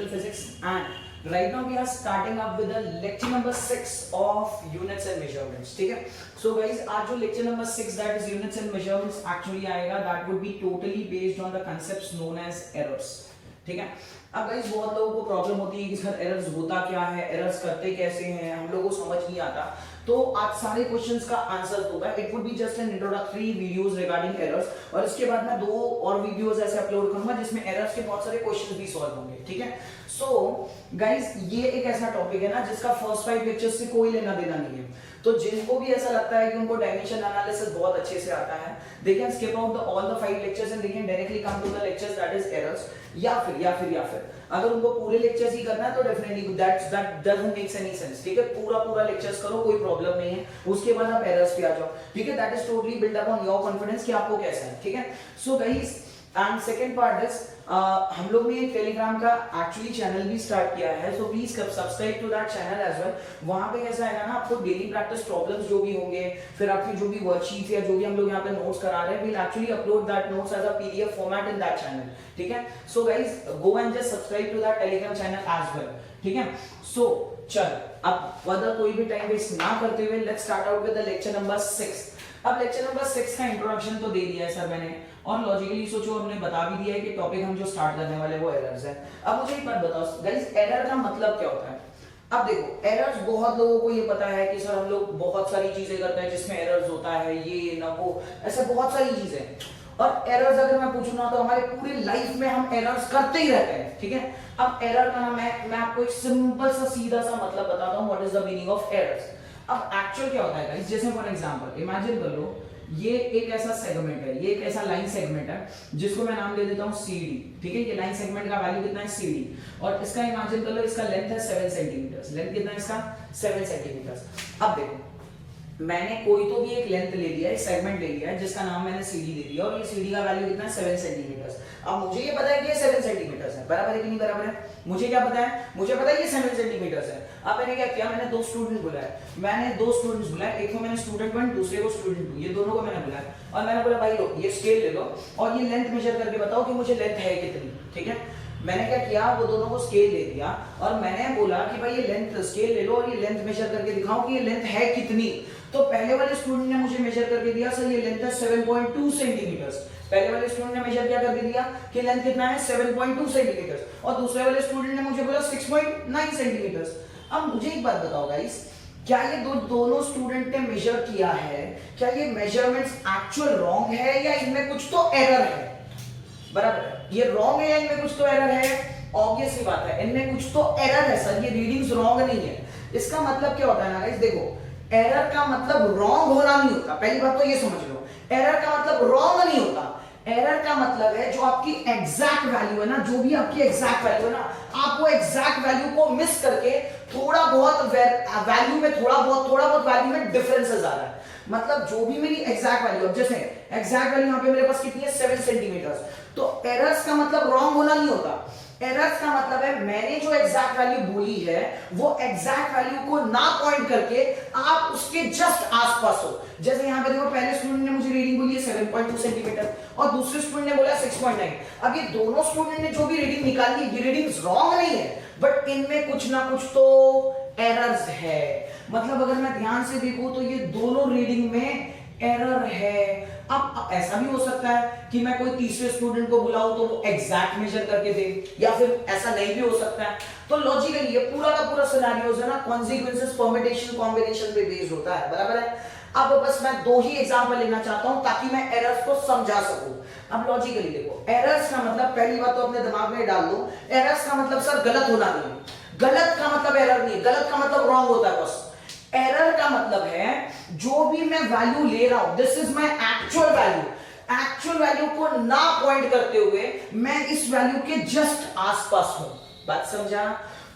Electrical Physics, and right now we are starting up with the lecture number 6 of units and measurements. ठीक है? So guys, आज जो lecture number 6 that is units and measurements actually आएगा, that would be totally based on the concepts known as errors. ठीक है? अब guys बहुत लोगों को प्रॉब्लम होती है कि सर एरर्स होता क्या है, एरर्स करते कैसे हैं, हम लोगों को समझ नहीं आता. तो आज सारे क्वेश्चंस का आंसर होगा. It would be just an introductory videos regarding errors, और इसके बाद मैं 2 और वीडियोस ऐसे अपलोड करूंगा जिसमें एरर्स के बहुत सारे क्वेश्चंस भी सॉल्व होंगे. ठीक है? सो गाइस, ये एक ऐसा टॉपिक है ना जिसका फर्स्ट 5 लेक्चर्स से कोई लेना देना नहीं है. तो जिनको भी ऐसा लगता है कि उनको डायमेंशन एनालिसिस बहुत अच्छे से आता है, they can skip out all the 5 lectures and they can directly come to the lectures that is errors. या फिर अगर उनको पूरे लेक्चर्स ही करना है तो definitely that doesn't makes any sense. ठीक है? पूरा लेक्चर्स करो, कोई प्रॉब्लम नहीं है. उसके बाद आप एरर्स पे आ जाओ. ठीक है? That is totally build upon your confidence कि आपको कैसा है. ठीक है? So guys, and second part is हम लोग ने एक टेलीग्राम का एक्चुअली चैनल भी स्टार्ट किया है. So please subscribe to that channel as well. वहां पे कैसा आएगा ना, आपको डेली प्रैक्टिस प्रॉब्लम्स जो भी होंगे, फिर आपकी जो भी वर्कशीट या जो भी हम लोग यहाँ पे नोट्स करा रहे हैं, we will actually upload that notes as a PDF format in that channel. ठीक है? So guys, go and just subscribe to that Telegram channel as well. ठीक है? सो चल, अब फर्दर कोई भी टाइम वेस्ट ना करते हुए let's start out with the lecture number 6. अब लेक्चर नंबर 6 का इंट्रोडक्शन तो दे दिया है सर मैंने, और लॉजिकली सोचो हमने बता भी दिया है कि टॉपिक हम जो स्टार्ट करने वाले वो एरर्स है. अब मुझे एक बात बताओ गाइस, एरर का मतलब क्या होता है? अब देखो, एरर्स बहुत लोगों को ये पता है कि सर हम लोग बहुत सारी चीजें करते हैं जिसमें एरर्स होता है, ये ना वो, ऐसे बहुत सारी चीजें. और एरर्स अगर मैं पूछूं ना तो हमारे पूरी लाइफ में हम एरर्स करते ही रहते हैं. ठीक है? अब एरर का ना मैं आपको एक सिंपल सा सीधा सा मतलब बताता हूं, what is the meaning of errors. अब एक्चुअल क्या होता है गाइस, जैसे फॉर एग्जांपल इमेजिन कर लो, ये एक ऐसा सेगमेंट है, ये एक ऐसा लाइन सेगमेंट है जिसको मैं नाम दे देता हूं CD. ठीक है? ये लाइन सेगमेंट का वैल्यू कितना है? CD. और इसका इमेजिन कर लो, इसका लेंथ है 7 सेंटीमीटर. लेंथ कितना है इसका? 7 सेंटीमीटर. अब देखो, मैंने कोई तो भी एक लेंथ ले लिया, एक सेगमेंट ले लिया है जिसका नाम मैंने CD दे दिया, और ये CD का वैल्यू कितना है? 7 सेंटीमीटर. अब मुझे ये पता है कि ये 7 सेंटीमीटर है. बराबर है कि नहीं बराबर है? मुझे क्या पता है? मुझे पता है ये 7 सेंटीमीटर है. अब मैंने क्या किया, मैंने 2 स्टूडेंट बुलाए. मैंने 2 स्टूडेंट्स बुलाए, एक को मैंने स्टूडेंट 1, दूसरे को स्टूडेंट 2. ये दोनों को मैंने बुलाया और मैंने बोला भाई लो ये स्केल ले लो और ये लेंथ मेजर करके बताओ कि मुझे लेंथ है कितनी. ठीक है? मैंने क्या किया, वो दोनों को स्केल दे दिया और मैंने बोला कि भाई ये लेंथ स्केल ले लो और ये लेंथ मेजर करके दिखाओ कि ये लेंथ है कितनी. तो पहले वाले स्टूडेंट ने मुझे मेजर करके दिया, सर ये लेंथ है 7.2 सेंटीमीटर. पहले वाले स्टूडेंट ने मेजर क्या करके दिया कि लेंथ कितना है? 7.2 सेंटीमीटर. और दूसरे वाले स्टूडेंट ने मुझे बोला 6.9 सेंटीमीटर. अब मुझे एक बात बताओ गाइस, क्या ये दोनों स्टूडेंट ने मेजर किया है, क्या ये मेजरमेंट्स एक्चुअल रॉन्ग है या इनमें कुछ तो एरर है? बराबर है? ये रॉन्ग है या इनमें कुछ तो एरर है? ऑब्वियस सी बात है, इनमें कुछ तो एरर है सर, ये रीडिंग्स रॉन्ग नहीं है. इसका मतलब क्या होता है ना गाइस, देखो, एरर का मतलब रॉन्ग होना नहीं होता. पहली बात तो ये समझ लो, एरर का मतलब रॉन्ग नहीं होता. एरर का मतलब है जो आपकी एग्जैक्ट वैल्यू है ना, जो भी आपकी एग्जैक्ट वैल्यू है ना, आप वो एग्जैक्ट वैल्यू को मिस करके थोड़ा बहुत वैल्यू में थोड़ा बहुत वैल्यू में डिफरेंसेस आ रहा है. मतलब जो भी मेरी एग्जैक्ट वैल्यू, अब जैसे एग्जैक्ट वैल्यू यहाँ पे मेरे पास कितनी है? 7 सेंटीमीटर. तो एरर्स का मतलब रॉन्ग होना नहीं होता. एरर्स का मतलब है मैंने जो एग्जैक्ट वैल्यू बोली है वो एग्जैक्ट वैल्यू को ना पॉइंट करके आप उसके जस्ट आसपास हो. जैसे यहाँ पे देखो, पहले स्टूडेंट ने मुझे रीडिंग बोली है 7.2 सेंटीमीटर और दूसरे स्टूडेंट ने बोला 6.9. अब ये दोनों स्टूडेंट ने जो भी रीडिंग निकाली है, ये रीडिंग्स रॉन्ग नहीं है, बट इनमें कुछ ना कुछ तो एरर्स है. मतलब अगर मैं ध्यान से देखूं तो ये दोनों रीडिंग में एरर है. अब ऐसा भी हो सकता है कि मैं कोई तीसरे स्टूडेंट को बुलाऊं तो वो एग्जैक्ट मेजर करके दे, या फिर ऐसा नहीं भी हो सकता है. तो लॉजिकली ये पूरा का पूरा सिनेरियोस है ना, कॉन्सिक्वेंसेस, परम्यूटेशन, कॉम्बिनेशन पे बेस्ड होता है. बराबर है? अब बस मैं 2 ही एग्जांपल लेना चाहता हूं ताकि मैं एरर्स को समझा सकूं. अब लॉजिकली देखो, एरर्स का मतलब पहली बात तो अपने दिमाग में डाल दो, एरर्स का मतलब सर गलत होना नहीं है. गलत का मतलब एरर नहीं है, गलत का मतलब रॉन्ग होता है बस. एरर का मतलब है जो भी मैं वैल्यू ले रहा हूं, this is my actual value. Actual value को ना पॉइंट करते हुए मैं इस वैल्यू के जस्ट आसपास हूं. बात समझा?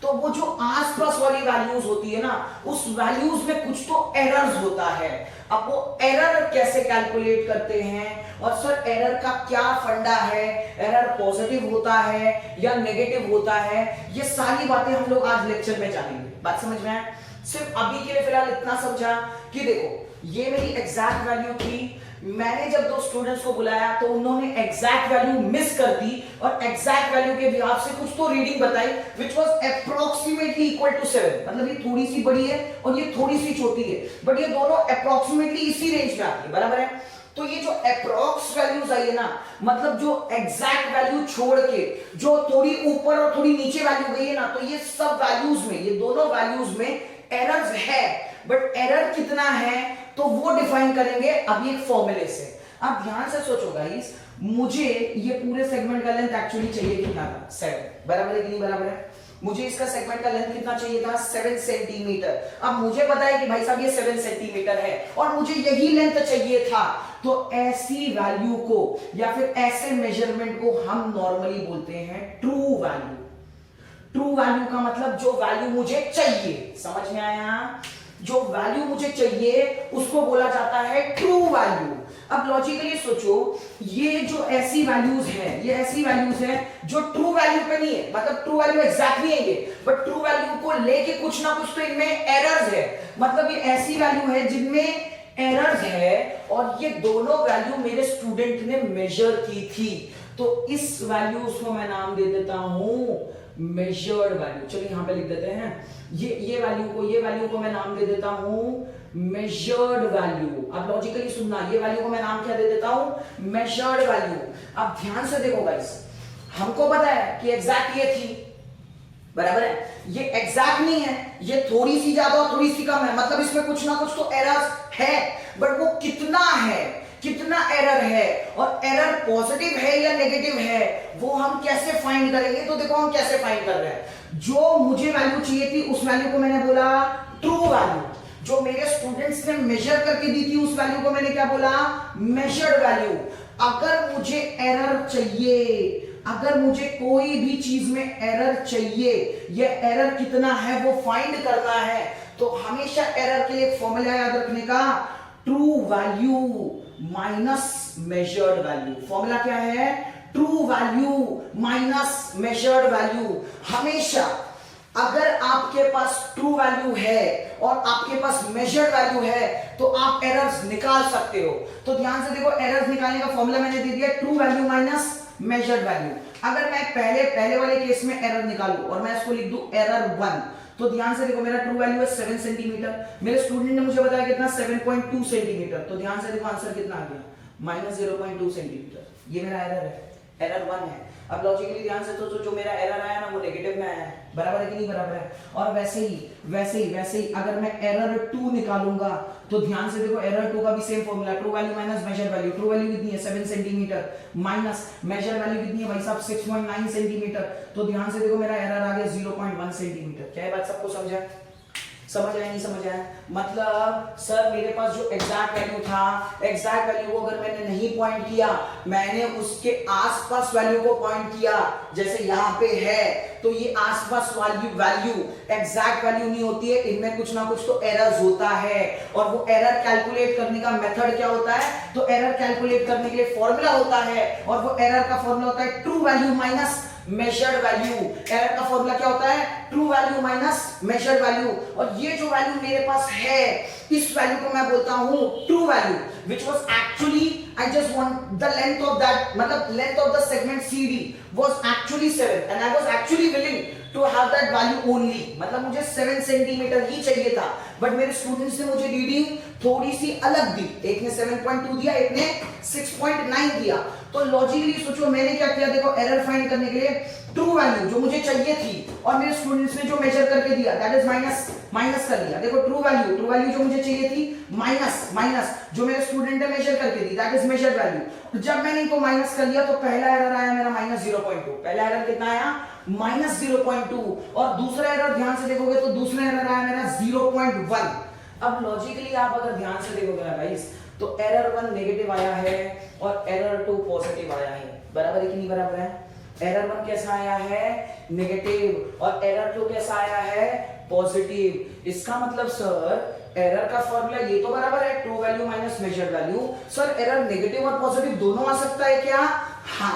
तो वो जो आसपास वाली वैल्यूज होती है ना, उस वैल्यूज में कुछ तो एरर्स होता है. अब वो एरर कैसे कैलकुलेट करते हैं और सर एरर का क्या फंडा है, एरर पॉजिटिव होता है या नेगेटिव होता है, ये सारी बातें हम लोग आज लेक्चर में जानेंगे. बात समझ में आए? सिर्फ अभी के लिए फिलहाल इतना समझा कि देखो, ये मेरी एग्जैक्ट वैल्यू थी, मैंने जब दो स्टूडेंट्स को बुलाया तो उन्होंने एग्जैक्ट वैल्यू मिस कर दी और एग्जैक्ट वैल्यू के बिहाफ से कुछ तो रीडिंग बताई which was approximately equal to 7। मतलब ये थोड़ी सी बड़ी है और ये थोड़ी सी छोटी है, बट ये दोनों अप्रोक्सीमेटली इसी रेंज में आती है, बराबर है। तो ये जो अप्रोक्स वैल्यूज आई है ना, मतलब जो एग्जैक्ट वैल्यू छोड़ के जो थोड़ी ऊपर और थोड़ी नीचे वैल्यू गई है ना, तो ये सब वैल्यूज में, ये दोनों वैल्यूज में एरर्स है, बट एरर कितना है तो वो डिफाइन करेंगे अभी एक फॉर्मूले से। अब ध्यान से सोचो गाइस, मुझे ये पूरे सेगमेंट का लेंथ एक्चुअली चाहिए कितना था, 7, बराबर है कि नहीं बराबर है। मुझे इसका सेगमेंट का लेंथ कितना चाहिए था, 7 सेंटीमीटर। अब मुझे पता है कि भाई साहब ये 7 सेंटीमीटर है और मुझे यही लेंथ चाहिए था, तो ऐसी वैल्यू को या फिर ऐसे मेजरमेंट को हम नॉर्मली बोलते हैं ट्रू वैल्यू। ट्रू वैल्यू का मतलब जो वैल्यू मुझे चाहिए, समझ में आया, जो वैल्यू मुझे चाहिए उसको बोला जाता है ट्रू वैल्यू। अब लॉजिकली सोचो, ये जो ऐसी वैल्यूज है, ये ऐसी वैल्यूज है जो ट्रू वैल्यू पे नहीं है, मतलब ट्रू वैल्यू एग्जैक्ट नहीं है ये, बट ट्रू वैल्यू को लेके कुछ ना कुछ तो इनमें एरर्स है। मतलब ये ऐसी वैल्यू है जिनमें एरर्स है और ये दोनों वैल्यू मेरे स्टूडेंट ने मेजर की थी, तो इस वैल्यूज को मैं नाम दे देता हूं मेजर्ड वैल्यू। चलिए यहां पे लिख देते हैं, ये वैल्यू को मैं नाम दे देता हूं मेजर्ड वैल्यू। अब लॉजिकली सुनना, ये वैल्यू को मैं नाम क्या दे देता हूं, मेजर्ड वैल्यू। अब ध्यान से देखो गाइस, हमको पता है कि एग्जैक्ट ये थी, बराबर है, ये एग्जैक्ट नहीं है, ये थोड़ी सी ज्यादा और थोड़ी सी कम है, मतलब इसमें कुछ ना कुछ तो एरर्स है, बट वो कितना है, कितना एरर है और एरर पॉजिटिव है या नेगेटिव है वो हम कैसे फाइंड करेंगे। तो देखो हम कैसे फाइंड कर रहे हैं, जो मुझे वैल्यू चाहिए थी उस वैल्यू को मैंने बोला ट्रू वैल्यू, जो मेरे स्टूडेंट्स ने मेजर करके दी थी उस वैल्यू को मैंने क्या बोला, मेजर्ड वैल्यू। अगर मुझे एरर चाहिए, अगर मुझे कोई भी चीज में एरर चाहिए, ये एरर कितना है वो फाइंड करना है, तो हमेशा एरर के लिए एक फॉर्मूला याद रखने का, true value minus measured value. Formula क्या है, true value minus measured value. हमेशा अगर आपके पास ट्रू वैल्यू है और आपके पास मेजर्ड वैल्यू है तो आप एरर्स निकाल सकते हो। तो ध्यान से देखो, एरर्स निकालने का फॉर्मूला मैंने दे दिया, true value minus measured value. अगर मैं पहले वाले केस में एरर निकालूं और मैं इसको लिख दूं एरर 1, तो ध्यान से देखो मेरा ट्रू वैल्यू है 7 सेंटीमीटर, मेरे स्टूडेंट ने मुझे बताया कितना 7.2 सेंटीमीटर, तो ध्यान से देखो आंसर कितना आ गया, -0.2 सेंटीमीटर। ये मेरा एरर है, एरर 1 है। अब लॉजिकली ध्यान से सोचो, जो मेरा एरर आया ना वो नेगेटिव में आया है, बराबर है कि नहीं बराबर है। और वैसे ही अगर मैं एरर 2 निकालूंगा तो ध्यान से देखो एरर 2 का भी same formula, true value minus measure value. True value कितनी है 7 सेंटीमीटर, माइनस मेजर वैल्यू कितनी है भाई साहब 6.9 सेंटीमीटर, तो ध्यान से देखो मेरा एरर आ गया 0.1 सेंटीमीटर। क्या है बात, सबको समझा, समझ आया नहीं समझ आया। मतलब सर मेरे पास जो एग्जैक्ट वैल्यू था, एग्जैक्ट वैल्यू को अगर मैंने नहीं पॉइंट किया, मैंने उसके आसपास वैल्यू को पॉइंट किया, जैसे यहाँ पे है, तो ये आसपास वैल्यू एग्जैक्ट वैल्यू नहीं होती है, इनमें कुछ ना कुछ तो एरर्स होता है। और वो एरर कैलकुलेट करने का मेथड क्या होता है, तो एरर कैलकुलेट करने के लिए फॉर्मूला होता है, और वो एरर का फॉर्मूला होता है true value minus measured value. Error का फॉर्मूला क्या होता है, true value minus measured value. और ये जो वैल्यू मेरे पास है, इस वैल्यू को मैं बोलता हूं true value, which was actually I just want the length of that, मतलब length of the segment CD was actually 7 and I was actually willing to have that value only, मतलब मुझे 7 सेंटीमीटर ही चाहिए था, but मेरे students ने मुझे reading थोड़ी सी अलग दी, एक ने 7.2 दिया, एक ने 6.9 दिया। तो लॉजिकली सोचो मैंने क्या किया, देखो एरर फाइंड करने के लिए ट्रू वैल्यू जो मुझे चाहिए थी और मेरे स्टूडेंट्स ने जो मेजर करके दिया दैट इज माइनस कर दिया। देखो ट्रू वैल्यू जो मुझे चाहिए थी माइनस जो मेरे स्टूडेंट ने मेजर करके दी दैट इज मेजर्ड वैल्यू। जब मैंने इनको माइनस कर लिया तो पहला एरर आया मेरा -0.2, पहला एरर कितना आया -0.2, और दूसरा एरर ध्यान से देखोगे तो दूसरा एरर आया मेरा 0.1। अब लॉजिकली आप अगर ध्यान से देखोगे ना गाइस, तो एरर 1 नेगेटिव आया है और एरर 2 पॉजिटिव आया है, बराबर है कि नहीं बराबर है। एरर 1 कैसा आया है, नेगेटिव, और एरर 2 कैसा आया है, पॉजिटिव। इसका मतलब सर एरर का फॉर्मूला ये तो बराबर है true value minus measured value, sir error negative और पॉजिटिव दोनों आ सकता है क्या, हाँ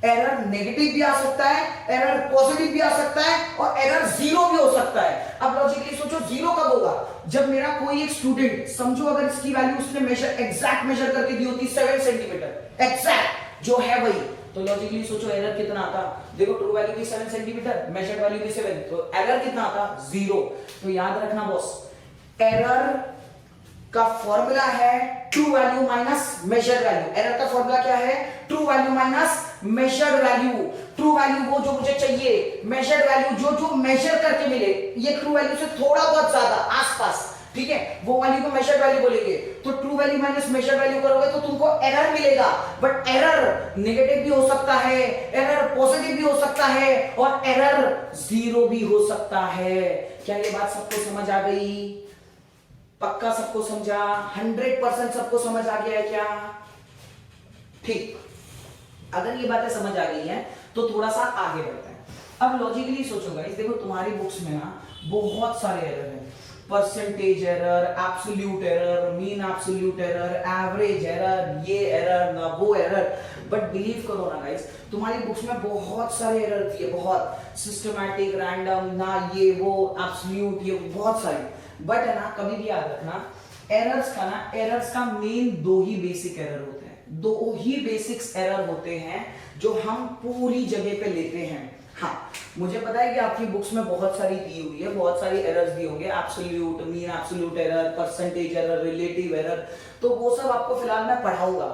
एरर नेगेटिव भी आ सकता है, एरर पॉजिटिव भी आ सकता है, और एरर 0 भी हो सकता है। अब लॉजिकली सोचो जीरो कब होगा, जब मेरा कोई एक स्टूडेंट, समझो अगर इसकी वैल्यू उसने मेजर एग्जैक्ट मेजर करके दी होती 7 सेंटीमीटर एग्जैक्ट जो है वही, तो लॉजिकली सोचो एरर कितना आता। देखो ट्रू वैल्यू भी 7 सेंटीमीटर, मेजर्ड वैल्यू भी 7, तो एरर कितना आता 0। तो याद रखना बॉस, एरर का फॉर्मूला है true value minus measured value. Error का फॉर्मूला क्या है, true value minus measured value. True value वो जो मुझे चाहिए, मेजर्ड वैल्यू जो जो मेजर करके मिले, ये ट्रू वैल्यू से थोड़ा बहुत ज्यादा आसपास, ठीक है, वो वैल्यू को मेजर्ड वैल्यू बोलेंगे। तो true value minus measured value करोगे तो तुमको एरर मिलेगा, बट एरर नेगेटिव भी हो सकता है, एरर पॉजिटिव भी हो सकता है, और एरर जीरो भी हो सकता है। क्या ये बात सबको समझ आ गई? पक्का सबको समझा? 100% सबको समझ आ गया है क्या? ठीक, अगर ये बातें समझ आ गई हैं तो थोड़ा सा आगे बढ़ते हैं। अब लॉजिकली सोचो गाइस, देखो तुम्हारी बुक्स में ना बहुत सारे एरर हैं, percentage error, absolute error, mean absolute error, average error, ये एरर ना वो एरर, बट बिलीव करो ना गाइस, तुम्हारी बुक्स में बहुत सारे एरर दिए, बहुत सिस्टमैटिक, रैंडम, ना ये वो, एब्सोल्यूट, ये बहुत सारे। बट है ना, कभी भी याद रखना, एरर्स का मेन दो ही बेसिक एरर होते हैं, दो ही बेसिक्स एरर होते हैं जो हम पूरी जगह पे लेते हैं। हाँ, मुझे पता है कि आपकी बुक्स में बहुत सारी दी हुई है, बहुत सारी एरर्स दी होंगे, absolute, mean absolute error, percentage error, relative error, तो वो सब आपको फिलहाल मैं पढ़ाऊंगा।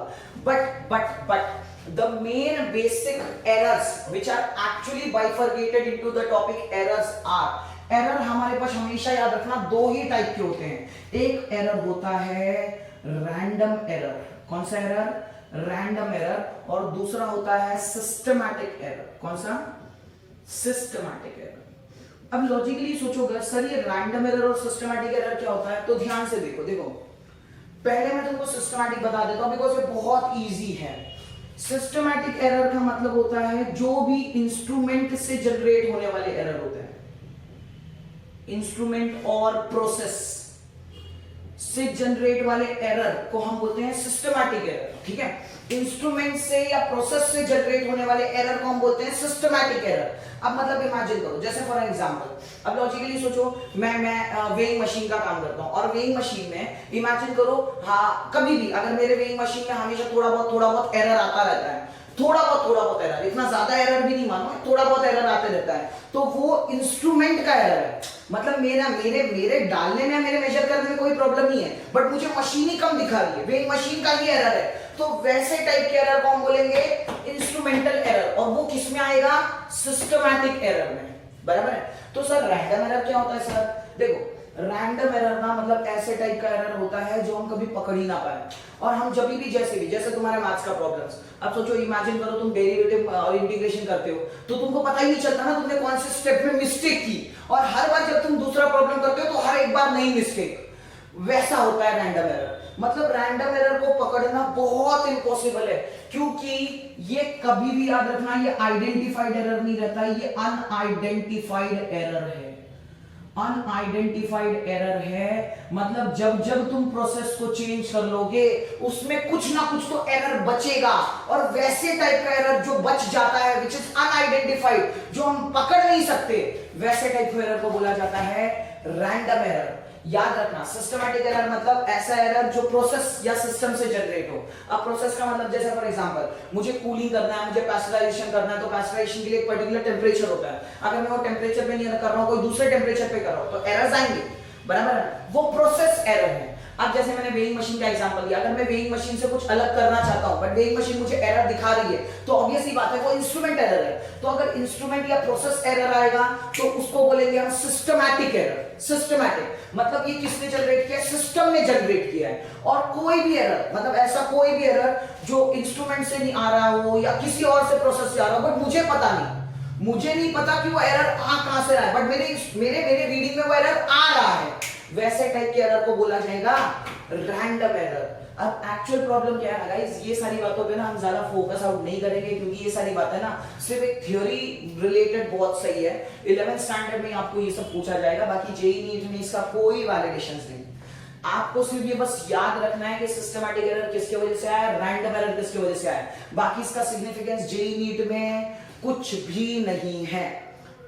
But the main basic errors which are actually bifurcated into the topic errors are, error हमारे पास हमेशा याद रखना दो ही टाइप के होते हैं। एक एरर होता है रैंडम एरर, कौन सा एरर, रैंडम एरर, और दूसरा होता है सिस्टमैटिक एरर, कौन सा, सिस्टमैटिक एरर। अब लॉजिकली सोचोगे सर ये रैंडम एरर और सिस्टमैटिक एरर क्या होता है, तो ध्यान से देखो पहले मैं तुमको सिस्टमैटिक बता देता हूं बिकॉज ये बहुत इजी है। सिस्टमैटिक एरर का मतलब होता है जो भी इंस्ट्रूमेंट से जनरेट होने वाले एरर होते हैं, इंस्ट्रूमेंट और प्रोसेस से जनरेट वाले एरर को हम बोलते हैं सिस्टमैटिक एरर, ठीक है। इंस्ट्रूमेंट से या प्रोसेस से जनरेट होने वाले एरर को हम बोलते हैं सिस्टमैटिक एरर। अब मतलब इमेजिन करो, जैसे फॉर एग्जांपल, अब लॉजिकली सोचो मैं वेइंग मशीन का काम करता हूं, और वेइंग मशीन में इमेजिन करो, हाँ कभी भी अगर मेरे वेइंग मशीन में हमेशा थोड़ा बहुत एरर आता रहता है, थोड़ा बहुत एरर, इतना ज्यादा एरर भी नहीं मानो, थोड़ा बहुत एरर आते रहता है, तो वो इंस्ट्रूमेंट का एरर है। मतलब मेरे डालने में, मेरे मेजर करने में कोई प्रॉब्लम नहीं है, बट मुझे मशीन ही कम दिखा रही है, वेइंग मशीन का ही एरर है। तो वैसे टाइप के एरर को हम बोलेंगे इंस्ट्रूमेंटल एरर, और वो किस में आएगा, सिस्टमैटिक एरर में, बराबर है। तो सर रैंडम एरर क्या होता है सर, देखो रैंडम एरर ना मतलब ऐसे टाइप का एरर होता है जो हम कभी पकड़ ही ना पाए, और हम जब भी जैसे तुम्हारे मैथ्स का प्रॉब्लम्स, अब सोचो इमेजिन करो तुम डेरिवेटिव और इंटीग्रेशन करते हो, तो तुमको पता ही नहीं चलता ना तुमने कौन से स्टेप में मिस्टेक की, और हर बार जब तुम दूसरा प्रॉब्लम करते हो तो हर एक बार नई मिस्टेक, वैसा होता है रैंडम एरर। मतलब रैंडम एरर को पकड़ना बहुत इम्पॉसिबल है, क्योंकि ये कभी भी याद रखना, ये आइडेंटिफाइड एरर नहीं रहता, ये अनआइडेंटिफाइड एरर है। अनआइडेंटिफाइड एरर है मतलब जब तुम प्रोसेस को चेंज कर लोगे उसमें कुछ ना कुछ तो एरर बचेगा, और वैसे टाइप का एरर जो बच जाता है विच इज अनआइडेंटिफाइड, जो हम पकड़ नहीं सकते, वैसे टाइप के एरर को बोला जाता है रैंडम एरर। याद रखना, सिस्टमैटिक एरर मतलब ऐसा एरर जो प्रोसेस या सिस्टम से जनरेट हो। अब प्रोसेस का मतलब जैसे फॉर एग्जांपल मुझे कूलिंग करना है, मुझे पैस्चराइजेशन करना है, तो पैस्चराइजेशन के लिए एक पर्टिकुलर टेम्परेचर होता है, अगर मैं वो टेम्परेचर पे नहीं कर रहा हूं, कोई दूसरे टेम्परेचर पे कर रहा हूं, तो एरर्स आएंगे, बराबर है, वो प्रोसेस एरर है। अब जैसे मैंने वेइंग मशीन का एग्जांपल दिया, अगर मैं वेइंग मशीन से कुछ अलग करना चाहता हूं बट वेइंग मशीन मुझे एरर दिखा रही है, तो ऑब्वियसली बात है वो इंस्ट्रूमेंट एरर है। तो अगर इंस्ट्रूमेंट या प्रोसेस एरर आएगा तो उसको बोलेंगे हम सिस्टमैटिक एरर। सिस्टमैटिक मतलब ये किसने जनरेट किया, सिस्टम ने जनरेट किया है। और कोई भी एरर मतलब ऐसा कोई भी एरर जो इंस्ट्रूमेंट से नहीं आ रहा हो या किसी और से प्रोसेस से आ रहा हो, बट मुझे पता नहीं, मुझे नहीं पता कि वो एरर कहां से रहा है, बट मेरे रीडिंग में वो एरर आ रहा है, वैसे टाइप के एरर को बोला जाएगा रैंडम एरर। अब एक्चुअल प्रॉब्लम क्या है गाइस, ये सारी बातों पे ना हम ज्यादा फोकस आउट नहीं करेंगे, क्योंकि ये सारी बातें ना सिर्फ एक थ्योरी रिलेटेड बहुत सही है, 11th स्टैंडर्ड में आपको ये सब पूछा जाएगा, बाकी जेईई नीट में इसका कोई वैलिडेशन नहीं। आपको सिर्फ ये बस याद रखना है कि सिस्टमैटिक एरर किसकी वजह से आया, रैंडम एरर किसकी वजह से आया, बाकी इसका सिग्निफिकेंस जेईई नीट में कुछ भी नहीं है,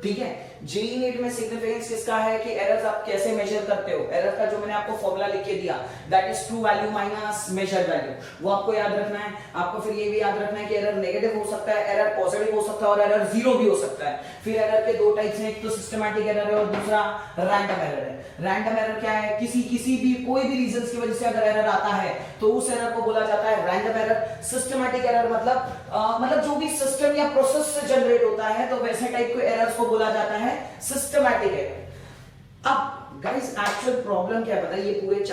ठीक है। जेईई नीट में सिग्निफिकेंस किसका है कि एरर्स आप कैसे मेजर करते हो। एरर का जो मैंने आपको फॉर्मूला लिख के दिया that is true value minus measured value, वो आपको याद रखना है। आपको फिर ये भी याद रखना है कि एरर नेगेटिव हो सकता है, एरर पॉजिटिव हो सकता है और एरर जीरो भी हो सकता है। फिर एरर के दो टाइप्स हैं, एक तो सिस्टमैटिक एरर है और दूसरा रैंडम एरर है। रैंडम एरर क्या है, किसी भी कोई भी रीजंस की वजह से अगर एरर आता है तो उस एरर को बोला जाता है रैंडम एरर। सिस्टमैटिक एरर मतलब जो भी सिस्टम या प्रोसेस से जनरेट होता है तो वैसे टाइप के एरर्स को बोला जाता है सिस्टमैटिक एरर। अब गाइस एक्चुअल प्रॉब्लम क्या है पता है, ये पूरे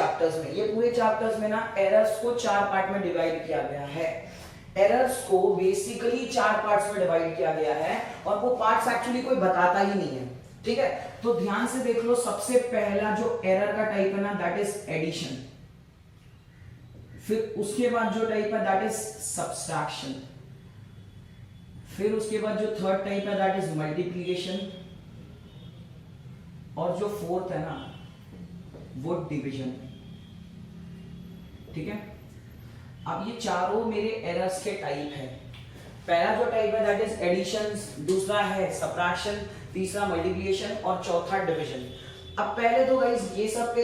चैप्टर्स में ना एरर्स को 4 पार्ट में डिवाइड किया गया है। एरर्स को बेसिकली 4 पार्ट्स में डिवाइड किया गया है और वो पार्ट्स एक्चुअली कोई बताता ही नहीं है, ठीक है। तो ध्यान से देख लो, सबसे पहला जो एरर का टाइप है ना दैट इज एडिशन, फिर उसके बाद जो टाइप है दैट इज सब्सट्रैक्शन, फिर उसके बाद जो थर्ड टाइप है दैट इज मल्टीप्लिकेशन और जो फोर्थ है ना वो डिवीजन, ठीक है। अब ये चारों मेरे एरर्स के टाइप है। पहला जो टाइप है दैट इज एडिशन, दूसरा है सब्ट्रैक्शन, तीसरा मल्टीप्लिकेशन और चौथा डिवीजन। अब पहले तो गाइस ये सब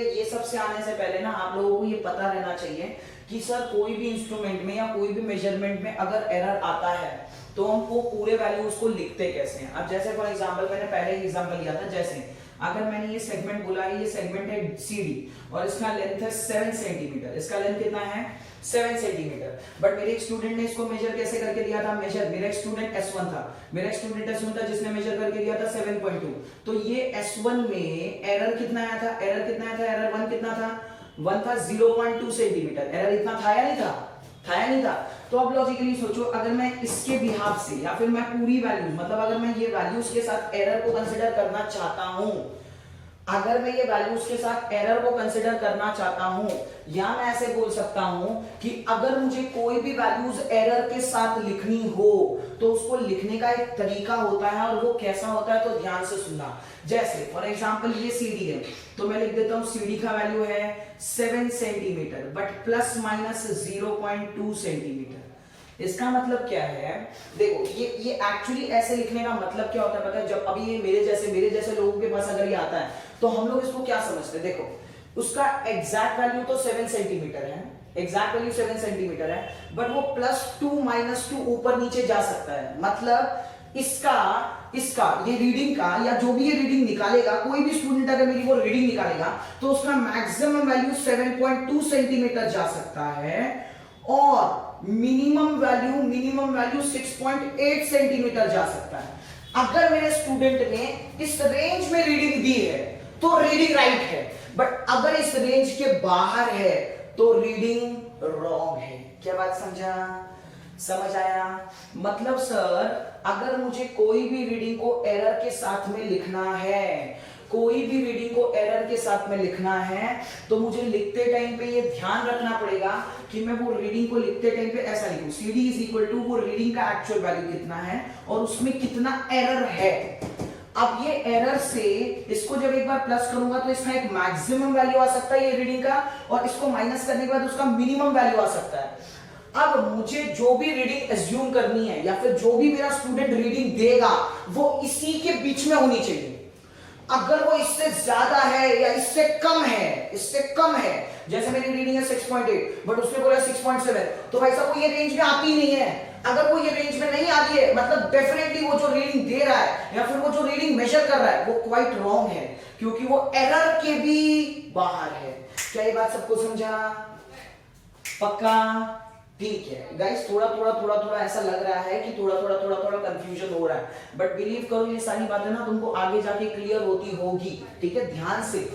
से आने से पहले ना आप लोगों को ये पता रहना चाहिए कि सर कोई भी इंस्ट्रूमेंट में या कोई भी मेजरमेंट में अगर एरर आता है तो हम वो पूरे वैल्यूज को लिखते कैसे हैं। अब जैसे फॉर एग्जांपल मैंने पहले एग्जांपल लिया था, जैसे अगर मैंने ये सेगमेंट बोला है, ये सेगमेंट है CD और इसका लेंथ है 7 सेंटीमीटर, इसका लेंथ कितना है 7 सेंटीमीटर, बट मेरे एक स्टूडेंट ने इसको मेजर कैसे करके दिया था, मेरा एक स्टूडेंट S1 था जिसने मेजर करके दिया था 7.2। तो ये S1 में एरर कितना आया था, एरर 1 कितना था, 1 था 0.2 सेंटीमीटर। एरर इतना था या नहीं था, तो अब लॉजिकली सोचो, अगर मैं इसके बिहाफ से या फिर मैं पूरी वैल्यूज मतलब अगर मैं ये वैल्यूज के साथ एरर को कंसीडर करना चाहता हूं, या मैं ऐसे बोल सकता हूं कि अगर मुझे कोई भी वैल्यूज एरर के साथ लिखनी हो तो उसको लिखने का एक तरीका होता है और वो कैसा होता है, तो ध्यान से सुनना। जैसे फॉर एग्जांपल ये CD है तो मैं लिख देता हूं CD का वैल्यू है 7 centimetre but plus minus 0.2 centimetre. इसका मतलब क्या है, देखो ये एक्चुअली ऐसे लिखने का मतलब क्या होता है पता है, जब अभी ये मेरे जैसे लोगों के पास अगर ये आता है तो हम लोग इसको क्या समझते हैं, देखो उसका एग्जैक्ट वैल्यू तो 7 सेंटीमीटर है, बट वो +2 -2 ऊपर नीचे जा सकता है। मतलब इसका ये रीडिंग का या जो भी ये रीडिंग निकालेगा, कोई भी स्टूडेंट अगर मेरी वो रीडिंग निकालेगा तो उसका मैक्सिमम वैल्यू 7.2 सेंटीमीटर जा सकता है और मिनिमम वैल्यू 6.8 सेंटीमीटर जा सकता है। अगर मेरे स्टूडेंट ने इस रेंज में रीडिंग दी है तो रीडिंग राइट है, बट अगर इस रेंज के बाहर है तो रीडिंग रॉन्ग है। क्या बात समझ आया? मतलब सर अगर मुझे कोई भी रीडिंग को एरर के साथ में लिखना है तो मुझे लिखते टाइम पे ये ध्यान रखना पड़ेगा कि मैं वो रीडिंग को लिखते टाइम पे ऐसा लिखूं, CD = वो रीडिंग का एक्चुअल वैल्यू कितना है और उसमें कितना एरर है। अब ये एरर से इसको जब एक बार प्लस करूंगा तो इसका एक मैक्सिमम वैल्यू आ सकता है ये रीडिंग का, और इसको माइनस करने के बाद उसका मिनिमम वैल्यू आ सकता है। अब मुझे जो भी रीडिंग एज्यूम करनी है या फिर जो भी मेरा स्टूडेंट रीडिंग देगा वो इसी के बीच में होनी चाहिए। अगर वो इससे ज्यादा है या इससे कम है, जैसे मेरी रीडिंग है 6.8 बट उसने बोला 6.7, तो भाई साहब वो ये रेंज में आती नहीं है। अगर वो ये रेंज में नहीं आ रही है मतलब डेफिनेटली वो जो रीडिंग दे रहा है या फिर वो जो रीडिंग मेजर कर रहा है वो क्वाइट रॉन्ग है, क्योंकि वो एरर के भी बाहर है। क्या ये बात सबको समझा? पक्का? ठीक है गाइस, थोड़ा ऐसा लग रहा है कि थोड़ा कंफ्यूजन हो रहा है, बट बिलीव करो ये सारी बातें ना तुमको आगे जाके क्लियर होती होगी। ठीक है, ध्यान से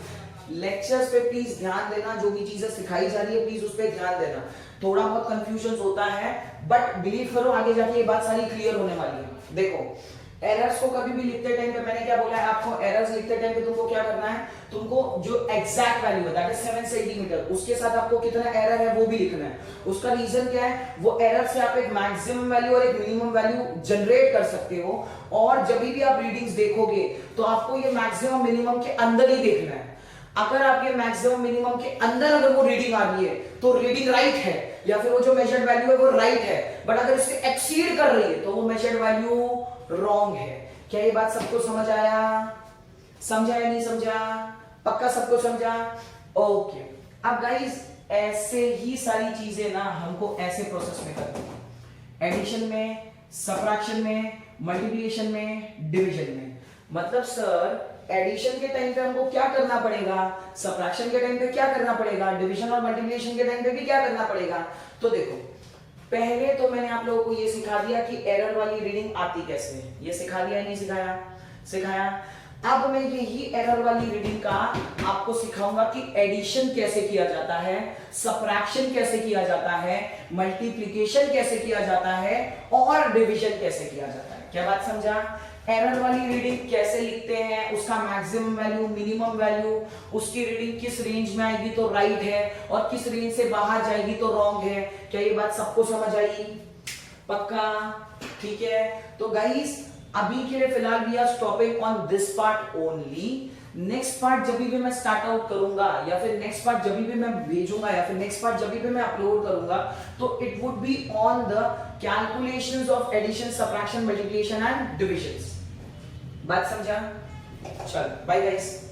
लेक्चर्स पे प्लीज ध्यान देना, जो भी चीजें सिखाई जा रही है प्लीज उस पे ध्यान देना। थोड़ा बहुत कंफ्यूजन होता है बट बिलीव करो आगे जाके ये बात सारी क्लियर होने वाली है। देखो एरर्स को कभी भी लिखते टाइम पे मैंने क्या बोला है आपको, एरर्स लिखते टाइम पे तुमको क्या करना है, तुमको जो एग्जैक्ट वैल्यू है दैट इज 7 सेंटीमीटर उसके साथ आपको कितना एरर है वो भी लिखना है। उसका रीजन क्या है, वो एरर से आप एक मैक्सिमम वैल्यू और एक मिनिमम वैल्यू जनरेट कर सकते हो, और जब भी आप रीडिंग्स देखोगे तो आपको ये मैक्सिमम मिनिमम के अंदर ही देखना है। अगर आपके मैक्सिमम मिनिमम के अंदर अगर वो रीडिंग आ रही है तो रीडिंग राइट है, या फिर वो जो मेजर्ड वैल्यू है वो राइट है, बट अगर इससे एक्सीड कर रही है तो वो मेजर्ड वैल्यू रॉन्ग है। क्या ये बात सबको समझ आया? समझा या नहीं समझा? पक्का सबको समझा? ओके। अब गाइस ऐसे ही सारी चीजें ना हमको ऐसे प्रोसेस में करनी है, एडिशन में, सबट्रैक्शन में, मल्टीप्लिकेशन में, डिवीजन में। मतलब सर एडिशन के टाइम पे हमको क्या करना पड़ेगा, सबट्रैक्शन के टाइम पे क्या करना पड़ेगा, डिवीजन और मल्टीप्लिकेशन के टाइम पे भी क्या करना पड़ेगा। तो देखो पहले तो मैंने आप लोगों को ये सिखा दिया कि एरर वाली रीडिंग आती कैसे, ये सिखा दिया नहीं सिखाया? सिखाया। अब मैं यही एरर वाली रीडिंग का आपको सिखाऊंगा कि एडिशन कैसे किया जाता है, सबट्रैक्शन कैसे किया जाता है, मल्टीप्लिकेशन कैसे किया जाता है और डिवीजन कैसे किया जाता है। क्या बात समझा? एरर वाली रीडिंग कैसे लिखते हैं, उसका मैक्सिमम वैल्यू, मिनिमम वैल्यू, उसकी रीडिंग किस रेंज में आएगी तो राइट है और किस रेंज से बाहर जाएगी तो रॉन्ग है। क्या ये बात सबको समझ आई? पक्का? ठीक है। तो गाइस अभी के लिए फिलहाल we are stopping on this part only. Next part जब भी मैं स्टार्ट आउट करूंगा या फिर नेक्स्ट पार्ट जब भी मैं भेजूंगा या फिर नेक्स्ट पार्ट जब भी मैं अपलोड करूंगा तो it would be on the calculations of addition, subtraction, multiplication and division. बात समझा? चल बाय गाइस।